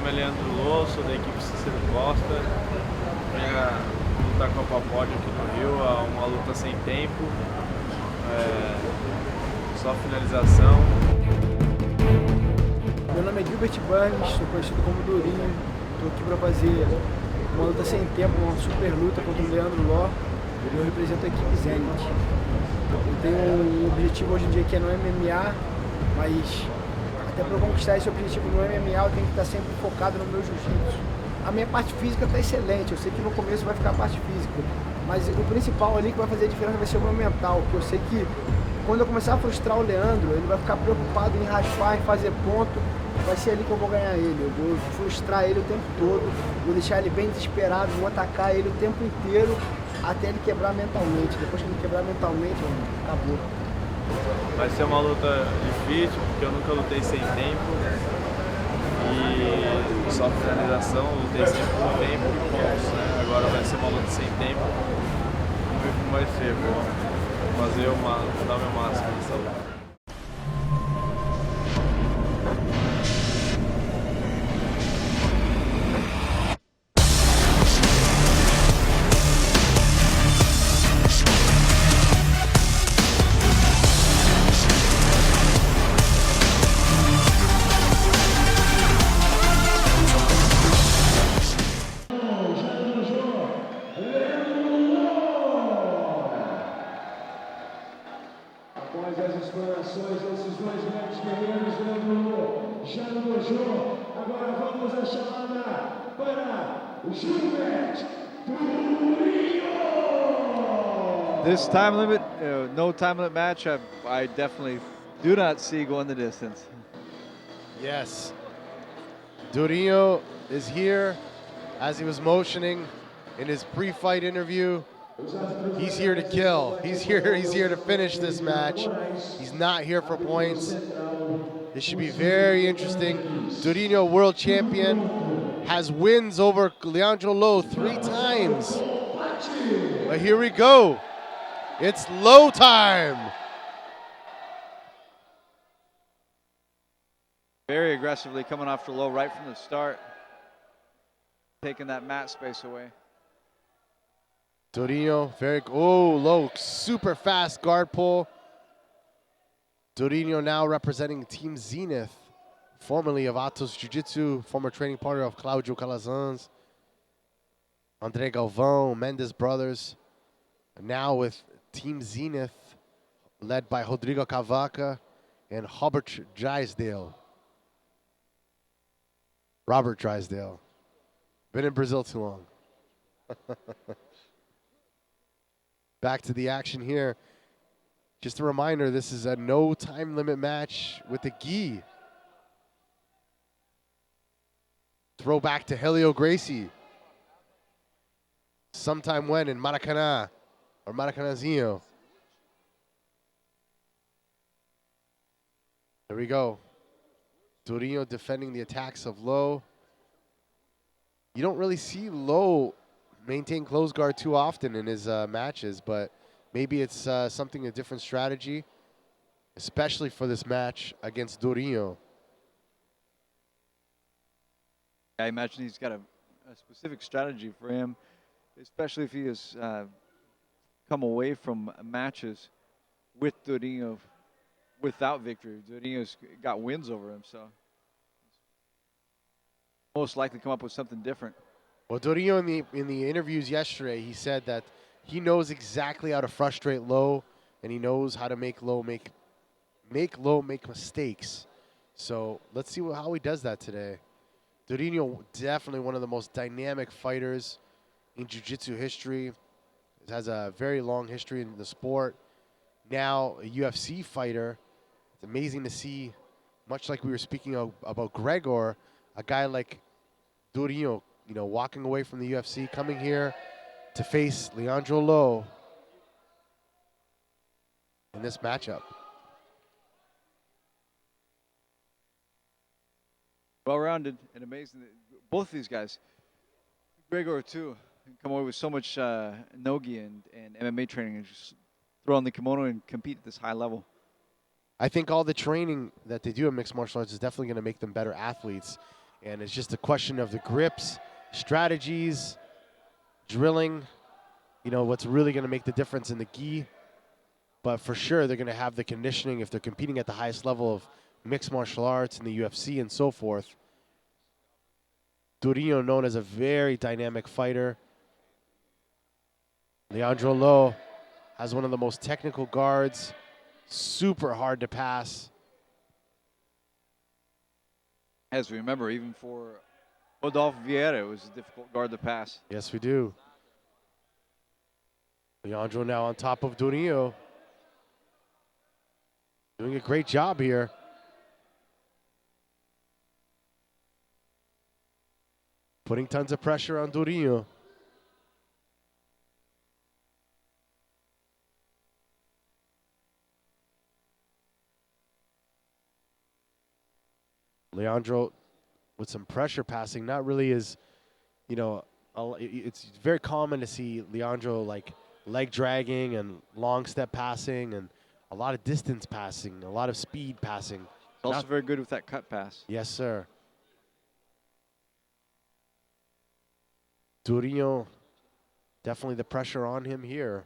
nome é Leando Lo, sou da equipe Cícero Costa. Venho lutar Copa Pódio aqui no Rio, uma luta sem tempo, só finalização. Meu nome é Gilbert Durinho, sou conhecido como Durinho. Estou aqui para fazer uma luta sem tempo, uma super luta contra o Leando Lo. Eu represento a equipe Zenit. Eu tenho um objetivo hoje em dia que é no MMA, mas até para eu conquistar esse objetivo no MMA eu tenho que estar sempre focado no meu jiu-jitsu. A minha parte física está excelente, eu sei que no começo vai ficar a parte física, mas o principal ali que vai fazer a diferença vai ser o meu mental, porque eu sei que quando eu começar a frustrar o Leandro, ele vai ficar preocupado em raspar, em fazer ponto, vai ser ali que eu vou ganhar ele. Eu vou frustrar ele o tempo todo, vou deixar ele bem desesperado, vou atacar ele o tempo inteiro até ele quebrar mentalmente. Depois que ele quebrar mentalmente, acabou. Vai ser uma luta difícil, porque eu nunca lutei sem tempo. E só finalização, lutei sempre com tempo e pontos, né? Agora vai ser uma luta sem tempo. Vamos ver como vai ser. Vou dar o meu máximo nessa luta. Após as explorações desses dois grandes guerreiros, Leandro já no dojo, agora vamos à chamada para Gilbert Durinho. This time limit, no time limit match, I definitely do not see going the distance. Yes. Durinho is here as he was motioning in his pre-fight interview. He's here to kill. He's here to finish this match. He's not here for points. This should be very interesting. Durinho, world champion, has wins over Leando Lo 3 times. But here we go. It's Lo time. Very aggressively coming after Lo right from the start, taking that mat space away. Durinho, Lo, super fast guard pull. Durinho now representing Team Zenith, formerly of Atos Jiu-Jitsu, former training partner of Cláudio Calasans, André Galvão, Mendes brothers. Now with Team Zenith, led by Rodrigo Cavaca and Robert Drysdale. Been in Brazil too long. Back to the action here. Just a reminder, this is a no time limit match with the gi. Throw back to Helio Gracie. Sometime when in Maracanã or Maracanãzinho. There we go. Durinho defending the attacks of Lo. You don't really see Lo maintain close guard too often in his matches, but maybe it's something, a different strategy, especially for this match against Durinho. I imagine he's got a specific strategy for him, especially if he has come away from matches with Durinho without victory. Durinho's got wins over him, so most likely come up with something different. Well, Durinho in the interviews yesterday, he said that he knows exactly how to frustrate Lo, and he knows how to make Lo make mistakes. So let's see how he does that today. Durinho, definitely one of the most dynamic fighters in jiu-jitsu history. He has a very long history in the sport. Now a UFC fighter. It's amazing to see, much like we were speaking about Gregor, a guy like Durinho, walking away from the UFC, coming here to face Leandro Lo in this matchup. Well-rounded and amazing. Both of these guys, Gregor too, come away with so much no-gi and MMA training and just throw on the kimono and compete at this high level. I think all the training that they do in mixed martial arts is definitely going to make them better athletes. And it's just a question of the grips, strategies, drilling, you know, what's really going to make the difference in the gi. But for sure, they're going to have the conditioning if they're competing at the highest level of mixed martial arts in the UFC and so forth. Durinho, known as a very dynamic fighter. Leando Lo has one of the most technical guards, super hard to pass. As we remember, even for Rodolfo Vieira, it was a difficult guard to pass. Yes, we do. Leandro now on top of Durinho. Doing a great job here. Putting tons of pressure on Durinho. Leandro with some pressure passing, not really as, you know, it's very common to see Leandro like leg dragging and long step passing and a lot of distance passing, a lot of speed passing. He's also very good with that cut pass. Yes, sir. Durinho, definitely the pressure on him here.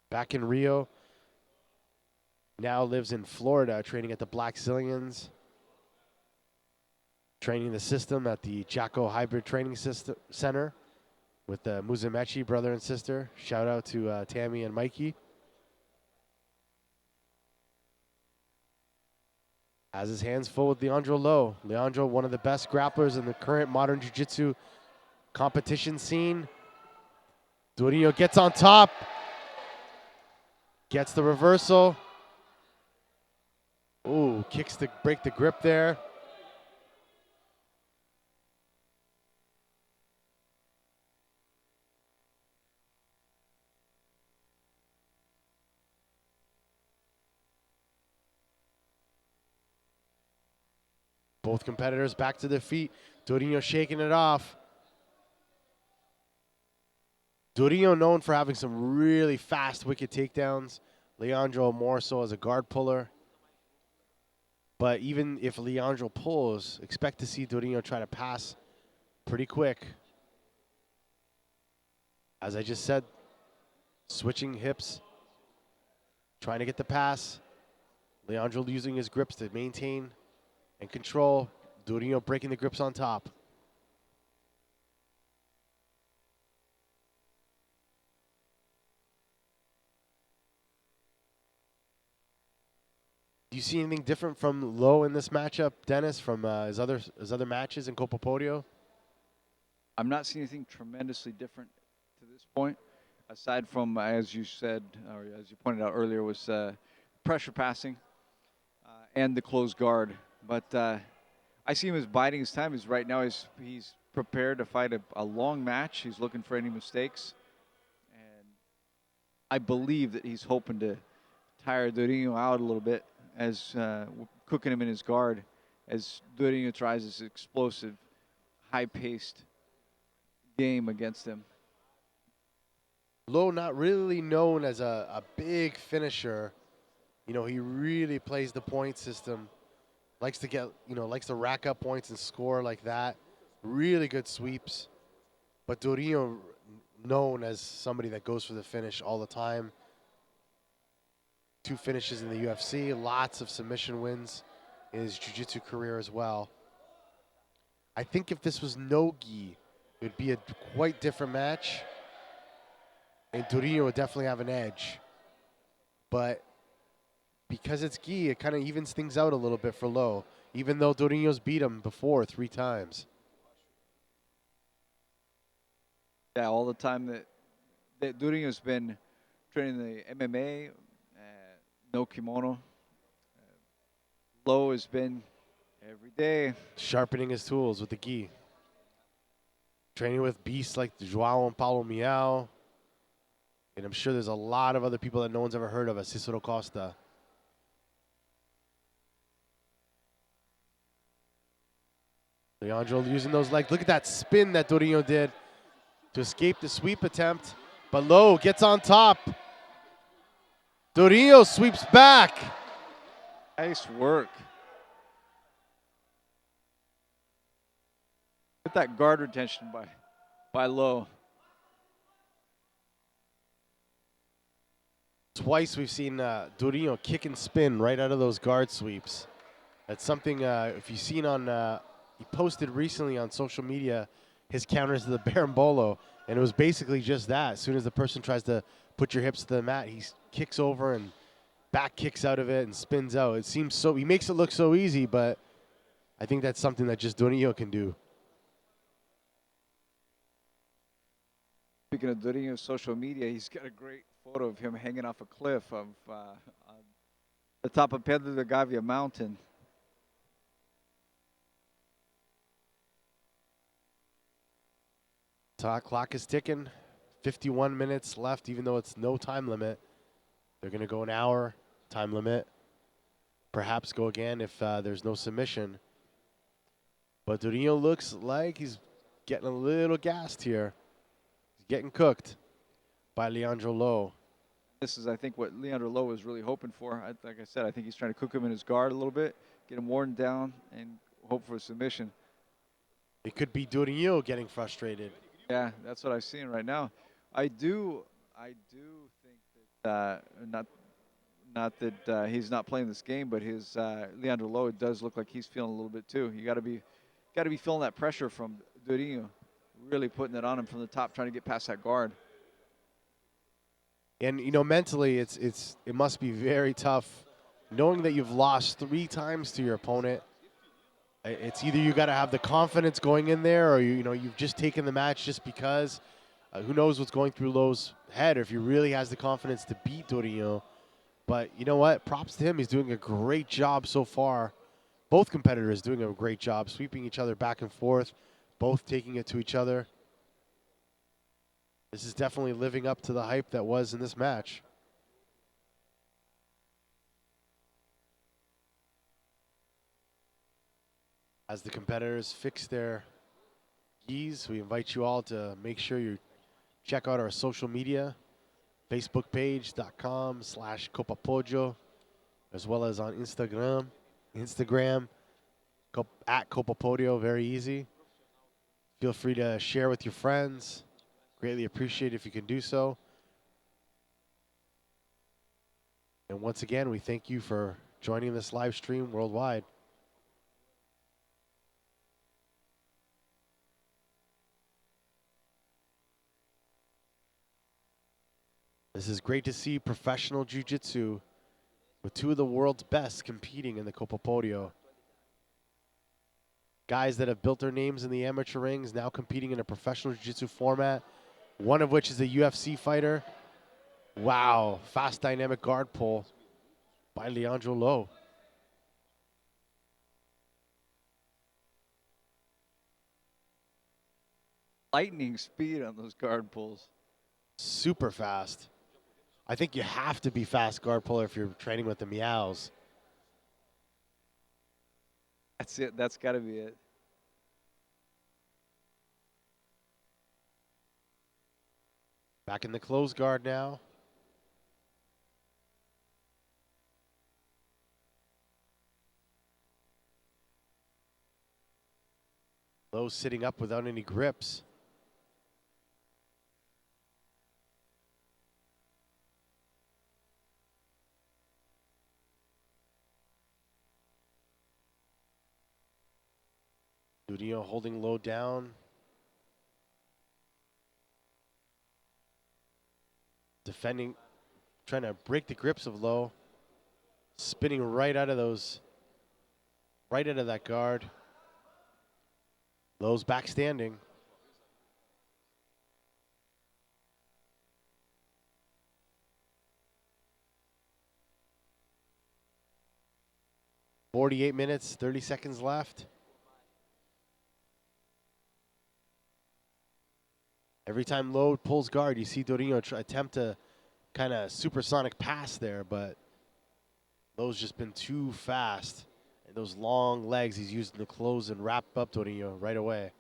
Back in Rio, now lives in Florida, training at the Black Zillions, training the system at the Jacko Hybrid Training Center with the Musamechi brother and sister. Shout out to Tammy and Mikey. Has his hands full with Leandro Lo. Leandro, one of the best grapplers in the current modern jiu-jitsu competition scene. Durinho gets on top. Gets the reversal. Ooh, kicks to break the grip there. Both competitors back to their feet. Durinho shaking it off. Durinho known for having some really fast wicked takedowns. Leandro more so as a guard puller. But even if Leandro pulls, expect to see Durinho try to pass pretty quick. As I just said, switching hips, trying to get the pass. Leandro using his grips to maintain and control. Durinho breaking the grips on top. Do you see anything different from Lo in this matchup, Dennis, from his other matches in Copa Podio? I'm not seeing anything tremendously different to this point, aside from, as you said, or as you pointed out earlier, was pressure passing and the closed guard. But I see him as biding his time. Right now he's prepared to fight a long match. He's looking for any mistakes. And I believe that he's hoping to tire Durinho out a little bit, as cooking him in his guard, as Durinho tries this explosive, high-paced game against him. Lo not really known as a big finisher. You know, he really plays the point system. Likes to get, likes to rack up points and score like that. Really good sweeps. But Durinho known as somebody that goes for the finish all the time. 2 finishes in the UFC, lots of submission wins in his jiu-jitsu career as well. I think if this was no gi, it would be a quite different match. And Durinho would definitely have an edge. But because it's gi, it kind of evens things out a little bit for Lo, even though Durinho's beat him before 3 times. Yeah, all the time that Durinho's been training the MMA, no kimono. Lo has been every day sharpening his tools with the gi. Training with beasts like João and Paulo Miyao. And I'm sure there's a lot of other people that no one's ever heard of as Cicero Costa. Leandro using those legs. Look at that spin that Durinho did to escape the sweep attempt. But Lo gets on top. Durinho sweeps back. Nice work. with that guard retention by Lo. Twice we've seen Durinho kick and spin right out of those guard sweeps. That's something, if you've seen on, he posted recently on social media his counters to the Barambolo, and it was basically just that. As soon as the person tries to put your hips to the mat, he kicks over and back kicks out of it and spins out. It seems so, he makes it look so easy, but I think that's something that just Durinho can do. Speaking of Durinho's social media, he's got a great photo of him hanging off a cliff of on the top of Pedro de Gavia mountain. Clock is ticking. 51 minutes left, even though it's no time limit. They're going to go an hour time limit. Perhaps go again if there's no submission. But Durinho looks like he's getting a little gassed here. He's getting cooked by Leandro Lo. This is, I think, what Leandro Lo was really hoping for. Like I said, I think he's trying to cook him in his guard a little bit, get him worn down, and hope for a submission. It could be Durinho getting frustrated. Yeah, that's what I'm seeing right now. I do think that not that he's not playing this game, but his Leandro Lo does look like he's feeling a little bit too. You got to be feeling that pressure from Durinho, really putting it on him from the top, trying to get past that guard. And you know, mentally, it must be very tough, knowing that you've lost 3 times to your opponent. It's either you got to have the confidence going in there, or you've just taken the match just because. Who knows what's going through Lo's head, or if he really has the confidence to beat Durinho. But you know what? Props to him. He's doing a great job so far. Both competitors doing a great job, sweeping each other back and forth, both taking it to each other. This is definitely living up to the hype that was in this match. As the competitors fix their gis, we invite you all to make sure you check out our social media, Facebook page.com/Copapodio, as well as on Instagram at Copapodio, very easy. Feel free to share with your friends. Greatly appreciate if you can do so. And once again, we thank you for joining this live stream worldwide. This is great to see professional jiu-jitsu with 2 of the world's best competing in the Copapodio. Guys that have built their names in the amateur rings, now competing in a professional jiu-jitsu format, one of which is a UFC fighter. Wow, fast dynamic guard pull by Leandro Lo. Lightning speed on those guard pulls. Super fast. I think you have to be fast guard puller if you're training with the Miyaos. That's it. That's got to be it. Back in the closed guard now. Lo sitting up without any grips. Durinho holding Lo down. Defending, trying to break the grips of Lo. Spinning right out of that guard. Lo's back standing. "48 minutes, 30 seconds left. Every time Lo pulls guard, you see Durinho attempt to kind of supersonic pass there, but Lo's just been too fast. And those long legs he's using to close and wrap up Durinho right away.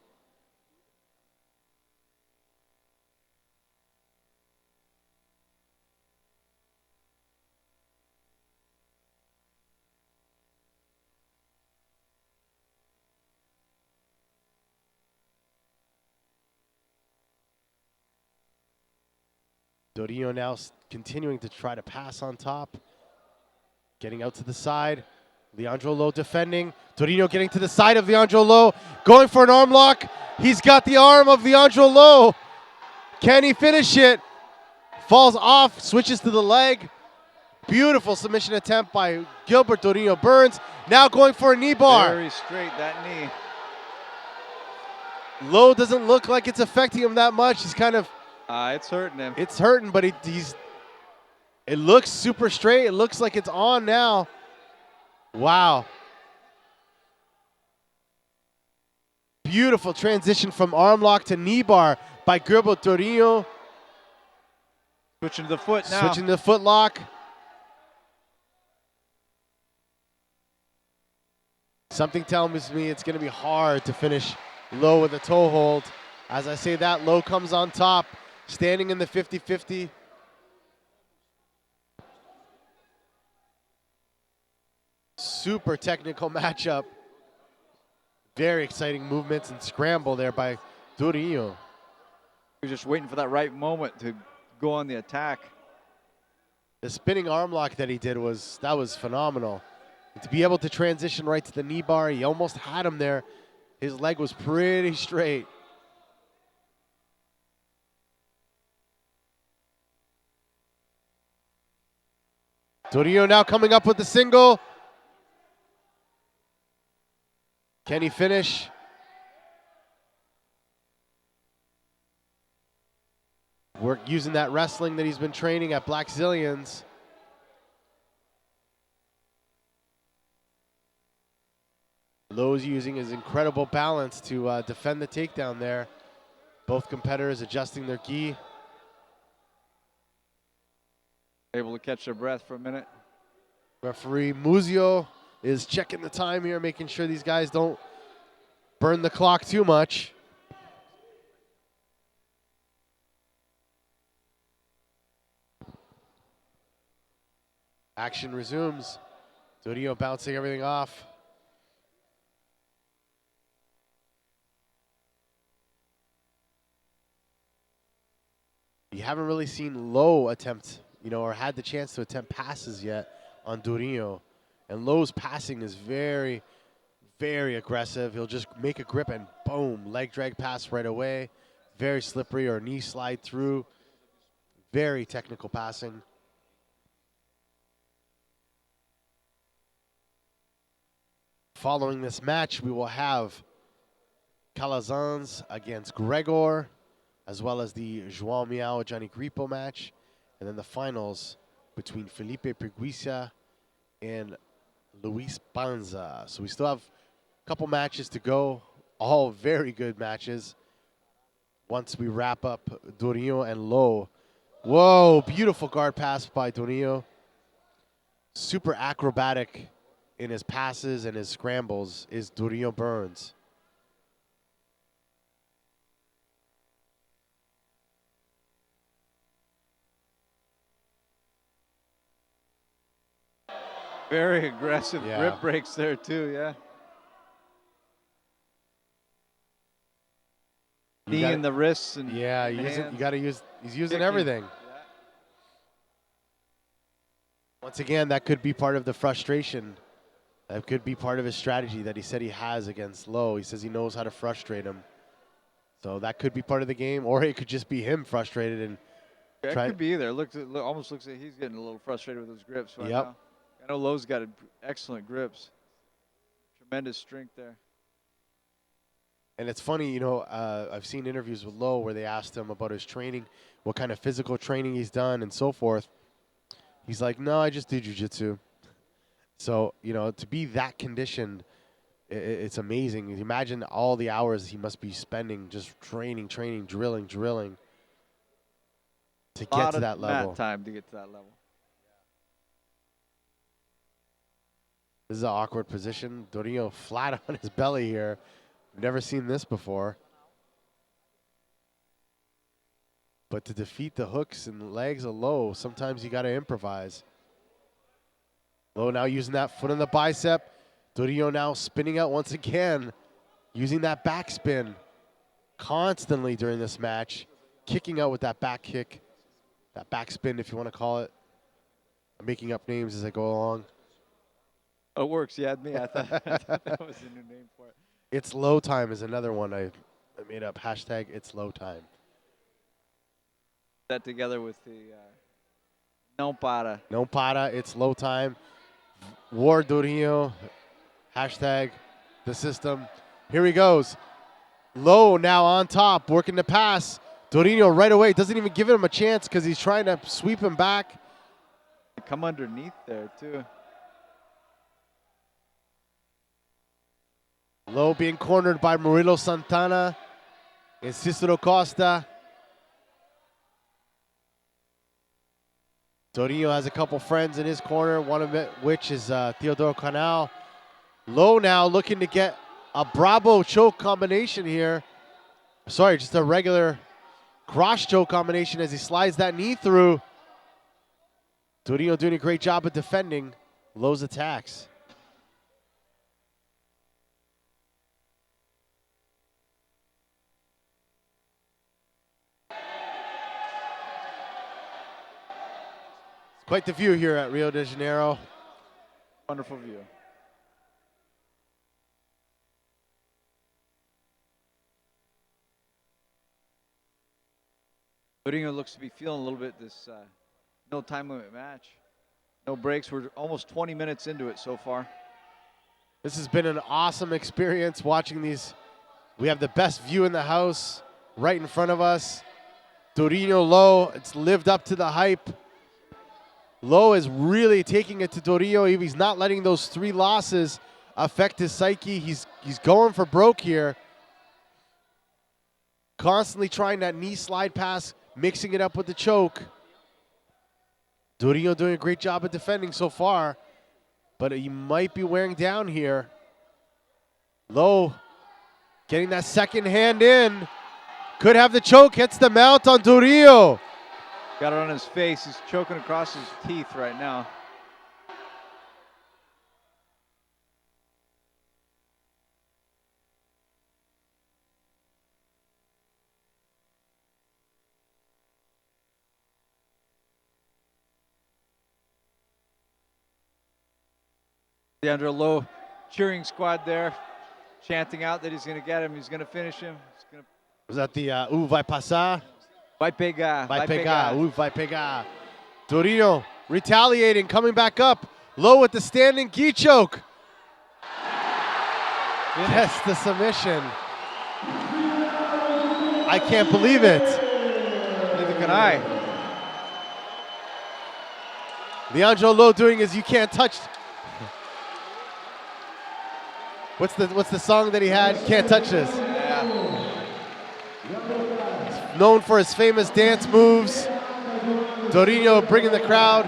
Durinho now continuing to try to pass on top. Getting out to the side. Leandro Lo defending. Durinho getting to the side of Leandro Lo. Going for an arm lock. He's got the arm of Leandro Lo. Can he finish it? Falls off, switches to the leg. Beautiful submission attempt by Gilbert Durinho Burns. Now going for a knee bar. Very straight, that knee. Lo doesn't look like it's affecting him that much. He's kind of... It's hurting him. It's hurting, but it looks super straight. It looks like it's on now. Wow. Beautiful transition from arm lock to knee bar by Gilbert Durinho. Switching to the foot now. Switching to the foot lock. Something tells me it's going to be hard to finish Lo with a toe hold. As I say that, Lo comes on top, standing in the 50-50. Super technical matchup. Very exciting movements and scramble there by Durinho. He was just waiting for that right moment to go on the attack. The spinning arm lock that he did was phenomenal. And to be able to transition right to the knee bar, he almost had him there. His leg was pretty straight. Durinho now coming up with the single. Can he finish? Work using that wrestling that he's been training at Black Zillions. Lo's using his incredible balance to defend the takedown there. Both competitors adjusting their gi. Able to catch their breath for a minute. Referee Muzio is checking the time here, making sure these guys don't burn the clock too much. Action resumes. Durinho bouncing everything off. You haven't really seen Lo attempt, or had the chance to attempt passes yet on Durinho. And Lo's passing is very, very aggressive. He'll just make a grip and boom, leg drag pass right away. Very slippery, or knee slide through. Very technical passing. Following this match, we will have Calasans against Gregor, as well as the João Miyao Gianni Grippo match, and then the finals between Felipe Preguiça and Luiz Panza. So we still have a couple matches to go, all very good matches. Once we wrap up Durinho and Lo. Whoa, beautiful guard pass by Durinho. Super acrobatic in his passes and his scrambles is Durinho Burns. Very aggressive grip breaks there too, yeah. Knee in the wrists and you got to use. He's using everything. Yeah. Once again, that could be part of the frustration. That could be part of his strategy that he said he has against Lo. He says he knows how to frustrate him. So that could be part of the game, or it could just be him frustrated and. It could be either. Almost looks like he's getting a little frustrated with those grips right now. I know Lo's got excellent grips. Tremendous strength there. And it's funny, I've seen interviews with Lo where they asked him about his training, what kind of physical training he's done and so forth. He's like, no, I just do jiu-jitsu. So, to be that conditioned, it's amazing. Imagine all the hours he must be spending just training, drilling to get to that level. Mat time to get to that level. This is an awkward position. Durinho flat on his belly here. Never seen this before. But to defeat the hooks and legs of Lo, sometimes you got to improvise. Lo now using that foot on the bicep. Durinho now spinning out once again, using that backspin constantly during this match, kicking out with that back kick. that backspin, if you want to call it. I'm making up names as I go along. Oh, it works. You had me. I thought that was a new name for it. It's low time is another one I made up. Hashtag it's low time. That together with the não para. No para, it's low time. War Durinho. Hashtag the system. Here he goes. Low now on top, working the pass. Durinho right away, doesn't even give him a chance because he's trying to sweep him back. Come underneath there, too. Low being cornered by Murilo Santana and Cicero Costa. Durinho has a couple friends in his corner, one of which is Theodoro Canal. Low now looking to get a Bravo choke combination here. Sorry, just a regular cross choke combination as he slides that knee through. Durinho doing a great job of defending Low's attacks. It's quite the view here at Rio de Janeiro. Wonderful view. Durinho looks to be feeling a little bit this no time limit match. No breaks. We're almost 20 minutes into it so far. This has been an awesome experience watching these. We have the best view in the house right in front of us. Durinho Low, it's lived up to the hype. Low is really taking it to Durinho. He's not letting those 3 losses affect his psyche. He's going for broke here. Constantly trying that knee slide pass, mixing it up with the choke. Durinho doing a great job of defending so far, but he might be wearing down here. Low getting that second hand in. Could have the choke, hits the mount on Durinho. Got it on his face. He's choking across his teeth right now. Leandro Lo cheering squad there, chanting out that he's going to get him. He's going to finish him. He's gonna... Was that the vai passar? Vai pegar. Vai pegar. Vai pegar. Durinho retaliating, coming back up. Low with the standing gi choke. Yes, the submission. I can't believe it. Neither can I. Leandro Lo doing his you can't touch. What's the song that he had? Can't touch this. Yeah. Known for his famous dance moves. Durinho bringing the crowd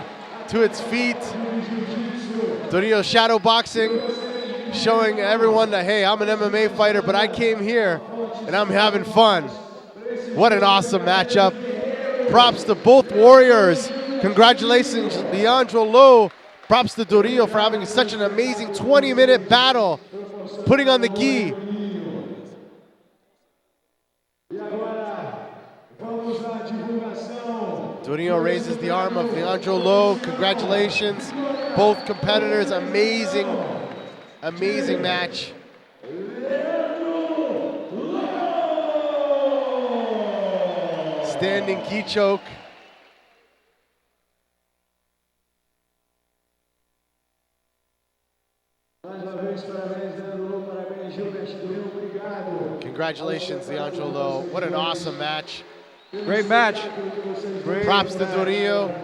to its feet. Durinho shadow boxing, showing everyone that, hey, I'm an MMA fighter, but I came here and I'm having fun. What an awesome matchup. Props to both warriors. Congratulations, Leandro Lo. Props to Durinho for having such an amazing 20-minute battle, putting on the gi. Durinho raises the arm of Leandro Lo. Congratulations, both competitors. Amazing, amazing match. Standing gi choke. Congratulations, Leandro Lo. What an awesome match. Great match. Props to Durinho.